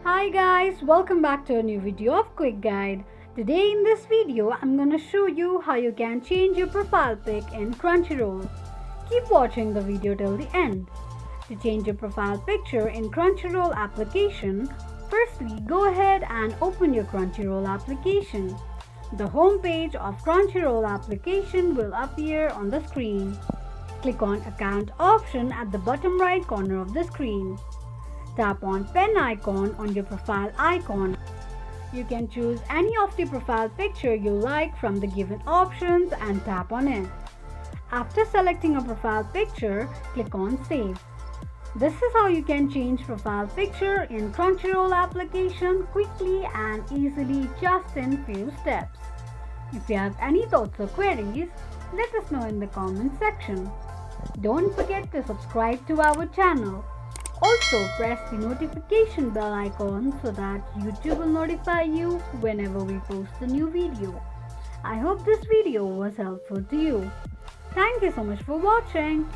Hi guys, welcome back to a new video of Quick Guide. Today in this video, I'm gonna show you how you can change your profile pic in Crunchyroll. Keep watching the video till the end. To change your profile picture in Crunchyroll application, firstly go ahead and open your Crunchyroll application. The home page of Crunchyroll application will appear on the screen. Click on Account option at the bottom right corner of the screen. Tap on pen icon on your profile icon. You can choose any of the profile picture you like from the given options and tap on it. After selecting a profile picture, click on Save. This is how you can change profile picture in Crunchyroll application quickly and easily just in few steps. If you have any thoughts or queries, let us know in the comment section. Don't forget to subscribe to our channel. Also, press the notification bell icon so that YouTube will notify you whenever we post a new video. I hope this video was helpful to you. Thank you so much for watching.